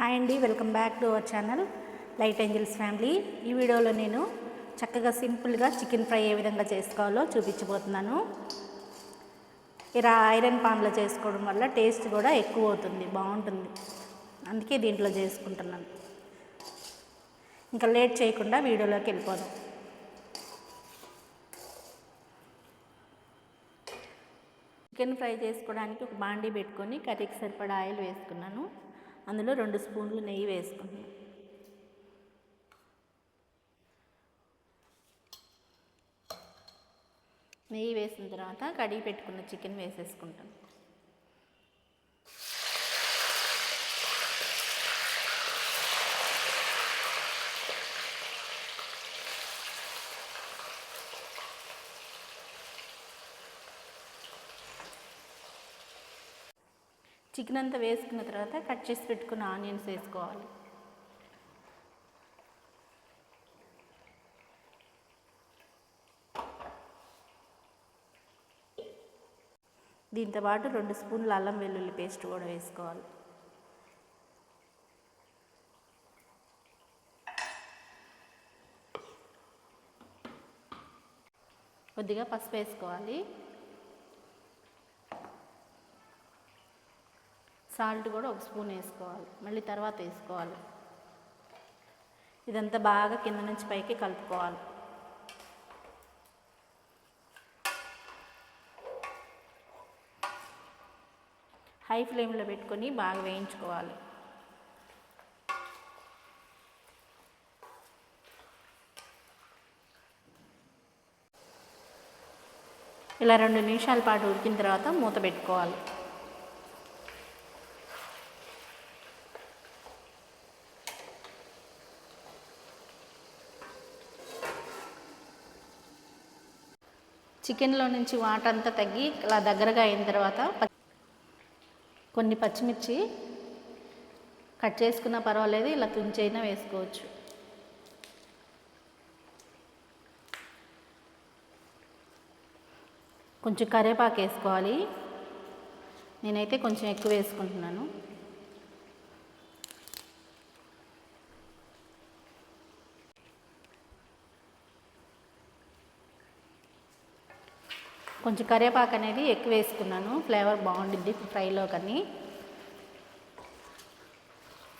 Hi అండి, welcome back to our channel light angels family. ఈ వీడియోలో నేను చక్కగా సింపుల్గా చికెన్ ఫ్రై ఏ విధంగా చేసుకోవాలో చూపించబోతున్నాను. ఇలా ఐరన్ పాన్లో చేసుకోవడం వల్ల టేస్ట్ కూడా ఎక్కువ అవుతుంది, బాగుంటుంది. అందుకే దీంట్లో చేసుకుంటున్నాను. ఇంకా లేట్ చేయకుండా వీడియోలోకి వెళ్ళిపోదాం. చికెన్ ఫ్రై చేసుకోవడానికి ఒక బాండీ పెట్టుకొని కర్రీకి సరిపడా ఆయిల్ వేసుకున్నాను. అందులో 2 స్పూన్లు నెయ్యి వేసుకున్నాను. నెయ్యి వేసిన తర్వాత కడిగి పెట్టుకున్న చికెన్ వేసేసుకుంటాను. చికెన్ అంతా వేసుకున్న తర్వాత కట్ చేసి పెట్టుకున్న ఆనియన్స్ వేసుకోవాలి. దీంతో పాటు 2 స్పూన్ల అల్లం వెల్లుల్లి పేస్ట్ కూడా వేసుకోవాలి. కొద్దిగా పసుపు వేసుకోవాలి. సాల్ట్ కూడా 1 స్పూన్ వేసుకోవాలి, మళ్ళీ తర్వాత వేసుకోవాలి. ఇదంతా బాగా కింద నుంచి పైకి కలుపుకోవాలి. హై ఫ్లేమ్లో పెట్టుకొని బాగా వేయించుకోవాలి. ఇలా 2 నిమిషాల పాటు ఉడికిన తర్వాత మూత పెట్టుకోవాలి. చికెన్లో నుంచి వాటర్ అంతా తగ్గి ఇలా దగ్గరగా అయిన తర్వాత కొన్ని పచ్చిమిర్చి కట్ చేసుకున్నా పర్వాలేదు, ఇలా తుంచైనా వేసుకోవచ్చు. కొంచెం కరివేపాకు వేసుకోవాలి. నేనైతే కొంచెం ఎక్కువ వేసుకుంటున్నాను. కొంచెం కరివేపాకు అనేది ఎక్కువ వేసుకున్నాను, ఫ్లేవర్ బాగుండిద్ది ఫ్రైలో. కానీ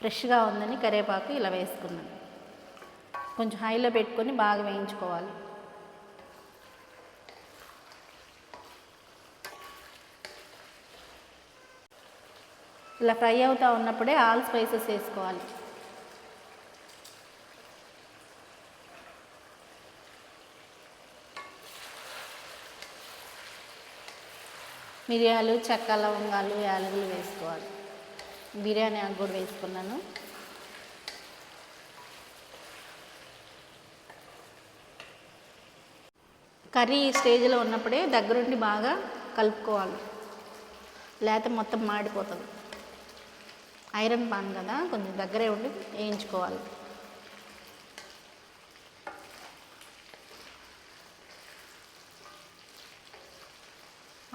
ఫ్రెష్గా ఉందని కరివేపాకు ఇలా వేసుకున్నాను. కొంచెం హైలో పెట్టుకొని బాగా వేయించుకోవాలి. ఇలా ఫ్రై అవుతూ ఉన్నప్పుడే ఆల్ స్పైసెస్ వేసుకోవాలి. మిరియాలు, చెక్క, లవంగాలు, యాలకులు వేసుకోవాలి. బిర్యానీ ఆకు కూడా వేసుకున్నాను. కర్రీ ఈ స్టేజ్లో ఉన్నప్పుడే దగ్గరుండి బాగా కలుపుకోవాలి, లేకపోతే మొత్తం మాడిపోతుంది. ఐరన్ పాన్ కదా, కొంచెం దగ్గరే ఉండి వేయించుకోవాలి.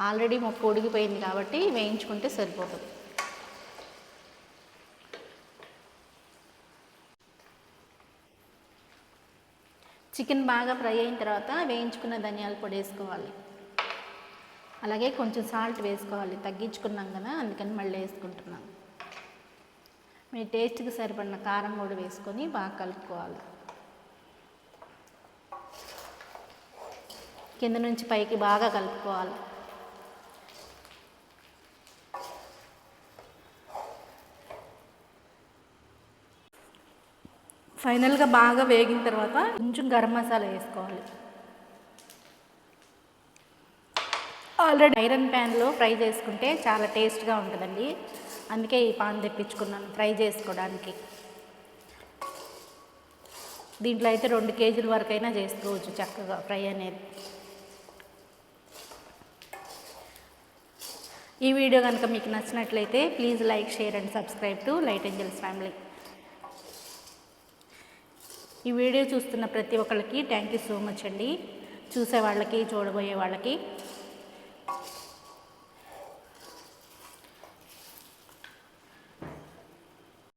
ఆల్రెడీ మొక్క ఉడికిపోయింది కాబట్టి వేయించుకుంటే సరిపోతుంది. చికెన్ బాగా ఫ్రై అయిన తర్వాత వేయించుకున్న ధనియాల పొడి వేసుకోవాలి. అలాగే కొంచెం సాల్ట్ వేసుకోవాలి, తగ్గించుకున్నాం కదా అందుకని మళ్ళీ వేసుకుంటున్నాం. మీ టేస్ట్కి సరిపడిన కారం కూడా వేసుకొని బాగా కలుపుకోవాలి. కింద నుంచి పైకి బాగా కలుపుకోవాలి. ఫైనల్గా బాగా వేగిన తర్వాత కొంచెం గరం మసాలా వేసుకోవాలి. ఆల్రెడీ ఐరన్ ప్యాన్లో ఫ్రై చేసుకుంటే చాలా టేస్ట్గా ఉంటుందండి, అందుకే ఈ పాన్ తెప్పించుకున్నాను ఫ్రై చేసుకోవడానికి. దీంట్లో అయితే 2 కేజీల వరకైనా చేసుకోవచ్చు చక్కగా ఫ్రై అనేది. ఈ వీడియో కనుక మీకు నచ్చినట్లయితే please like, share and subscribe to light angels family. ఈ వీడియో చూస్తున్న ప్రతి ఒక్కరికి థ్యాంక్ యూ సో మచ్ అండి. చూసే వాళ్ళకి, చూడబోయే వాళ్ళకి.